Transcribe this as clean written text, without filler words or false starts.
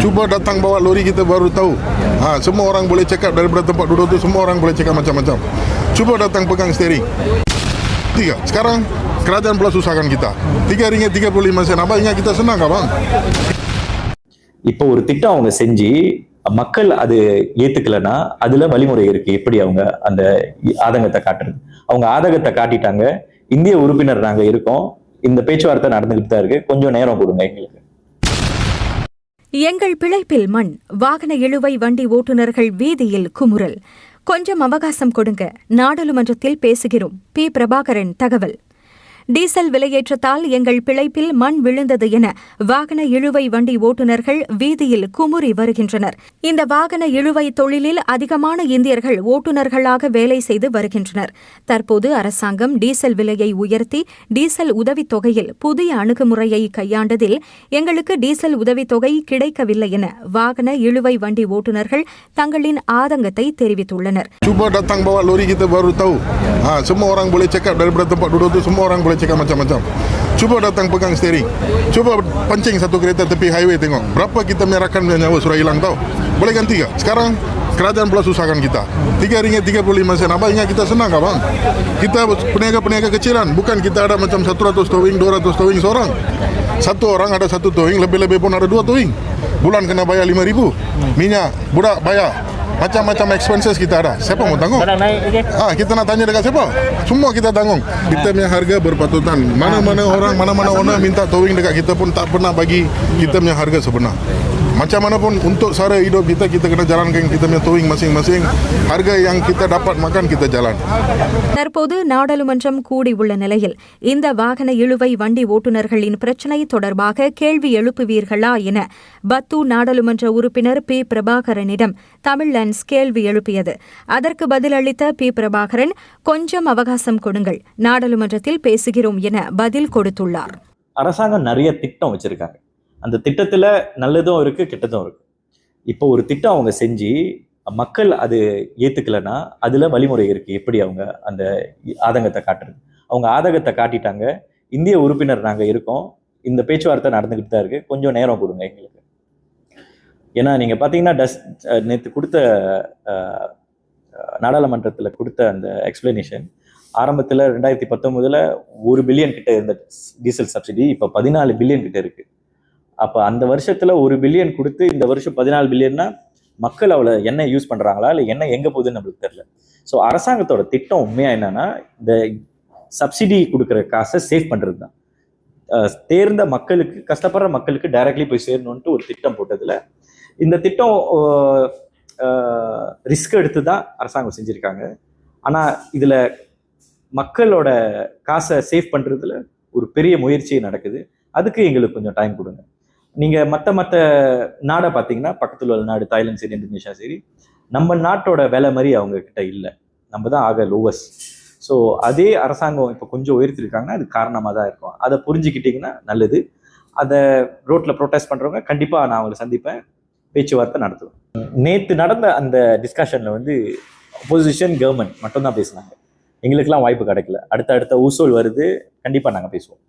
Cuba datang bawa lori kita baru tahu. Semua orang boleh cakap daripada tempat duduk tu, semua orang boleh cakap macam-macam. Cuba datang pegang steering. 3. Sekarang kerajaan pula susahkan kita. RM3.35. Abang ingat kita senang kah bang? இப்போ ஒரு திட்டம் அவங்க செஞ்சு மக்கள் அது ஏத்துக்கலன்னா அதுல வழிமுறை இருக்கு. எப்படி அவங்க அந்த ஆதங்கத்தை காட்டுறது? அவங்க ஆதங்கத்தை காட்டிட்டாங்க. இந்திய உறுப்பினர் நாங்க இருக்கோம். இந்த பேச்சுவார்த்தை நடந்துகிட்டு தான் இருக்கு. கொஞ்சம் நேரம் கொடுங்க எங்களுக்கு. எங்கள் பிழைப்பில் மண் வாகன இழுவை வண்டி ஓட்டுநர்கள் வீதியில் குமுறல். கொஞ்சம் அவகாசம் கொடுங்க, நாடாளுமன்றத்தில் பேசுகிறோம். பி. பிரபாகரன் தகவல். டீசல் விலையேற்றத்தால் எங்கள் பிழைப்பில் மண் விழுந்தது என வாகன இழுவை வண்டி ஓட்டுநர்கள் வீதியில் குமுறி வருகின்றனர். இந்த வாகன இழுவை தொழிலில் அதிகமான இந்தியர்கள் ஓட்டுநர்களாக வேலை செய்து வருகின்றனர். தற்போது அரசாங்கம் டீசல் விலையை உயர்த்தி டீசல் உதவித்தொகையில் புதிய அணுகுமுறையை கையாண்டதில் எங்களுக்கு டீசல் உதவித்தொகை கிடைக்கவில்லை என வாகன இழுவை வண்டி ஓட்டுநர்கள் தங்களின் ஆதங்கத்தை தெரிவித்துள்ளனர். Cuba datang bawa lori kita baru tahu. Semua orang boleh cakap daripada tempat duduk tu, semua orang boleh cakap macam-macam. Cuba datang pegang steering. Cuba pancing satu kereta tepi highway tengok. Berapa kita punya rakan punya nyawa sudah hilang tahu. Boleh ganti tak? Sekarang kerajaan pula susahkan kita. RM3.35. Abang ingat kita senang kah bang? Kita peniaga-peniaga kecilan. Bukan kita ada macam 100 towing, 200 towing seorang. Satu orang ada satu towing, lebih-lebih pun ada 2 towing. Bulan kena bayar RM5,000. Minyak, budak bayar. Macam-macam expenses kita ada. Siapa mau tanggung? Kita nak tanya dekat siapa? Semua kita tanggung. Kita punya harga berpatutan. Mana-mana orang, mana-mana owner minta towing dekat kita pun tak pernah bagi kita punya harga sebenar. Macam mana pun untuk sara hidup kita kena jalankan kita punya towing masing-masing. Harga yang kita dapat makan kita jalan. தற்போது நாடாளுமன்றம் கூடியுள்ள நிலையில் இந்த வாகன இழுவை வண்டி ஓட்டுநர்களின் பிரச்சினை தொடர்பாக கேள்வி எழுப்புவீர்களா என பத்து நாடாளுமன்ற உறுப்பினர் பி. பிரபாகரனிடம் தமிழ்லென்ஸ் கேள்வி எழுப்பியது. அதற்கு பதிலளித்த பி. பிரபாகரன், கொஞ்சம் அவகாசம் கொடுங்கள், நாடாளுமன்றத்தில் பேசுகிறோம் என பதில் கொடுத்துள்ளார். அரசாங்கம் நிறைய திட்டம் வச்சிருக்காங்க. அந்த திட்டத்துல நல்லதும் இருக்கு, கெட்டதும் இருக்கு. இப்போ ஒரு திட்டம் அவங்க செஞ்சு மக்கள் அது ஏத்துக்கலன்னா அதுல வழிமுறை இருக்கு. எப்படி அவங்க அந்த ஆதங்கத்தை காட்டுறது? அவங்க ஆதங்கத்தை காட்டிட்டாங்க. இந்திய உறுப்பினர் நாங்க இருக்கோம். இந்த பேச்சுவார்த்தை நடந்துகிட்டு தான் இருக்கு. கொஞ்சம் நேரம் கொடுங்க எங்களுக்கு. ஏன்னா நீங்க பாத்தீங்கன்னா நேற்று கொடுத்த நாடாளுமன்றத்துல கொடுத்த அந்த எக்ஸ்பிளனேஷன் ஆரம்பத்துல 2019 1 பில்லியன் கிட்ட இருந்த டீசல் சப்சிடி இப்ப 14 பில்லியன் கிட்ட இருக்கு. அப்ப அந்த வருஷத்துல 1 பில்லியன் கொடுத்து இந்த வருஷம் 14 பில்லியன்னா மக்கள் அவளை எண்ணெய் யூஸ் பண்றாங்களா இல்லை எண்ணெய் எங்க போகுதுன்னு நம்மளுக்கு தெரியல. ஸோ அரசாங்கத்தோட திட்டம் உண்மையா என்னன்னா இந்த சப்சிடி கொடுக்குற காசை சேவ் பண்றது தான். தேர்ந்த மக்களுக்கு, கஷ்டப்படுற மக்களுக்கு டைரக்ட்லி போய் சேரணும்ட்டு ஒரு திட்டம் போட்டதுல இந்த திட்டம் ரிஸ்க் எடுத்து தான் அரசாங்கம் செஞ்சிருக்காங்க. ஆனா இதுல மக்களோட காசை சேவ் பண்றதுல ஒரு பெரிய முயற்சி நடக்குது. அதுக்கு எங்களுக்கு கொஞ்சம் டைம் கொடுங்க. நீங்க மற்ற நாடை பார்த்தீங்கன்னா பக்கத்துல உள்ள நாடு தாய்லாந்து சரி, இந்தோனேஷியா சரி, நம்ம நாட்டோட விலை மாதிரி அவங்க கிட்ட இல்லை. நம்ம தான் ஆக லோவஸ்ட். ஸோ அதே அரசாங்கம் இப்போ கொஞ்சம் உயர்த்திருக்காங்கன்னா அது காரணமாக தான் இருக்கும். அதை புரிஞ்சுக்கிட்டிங்கன்னா நல்லது. அதை ரோட்டில் ப்ரொட்டஸ்ட் பண்ணுறவங்க கண்டிப்பாக நான் அவங்களை சந்திப்பேன், பேச்சுவார்த்தை நடத்துவேன். நேற்று நடந்த அந்த டிஸ்கஷனில் வந்து அப்போசிஷன் கவர்மெண்ட் மட்டும்தான் பேசினாங்க. எங்களுக்கெல்லாம் வாய்ப்பு கிடைக்கல. அடுத்த ஊசோல் வருது, கண்டிப்பாக நாங்கள் பேசுவோம்.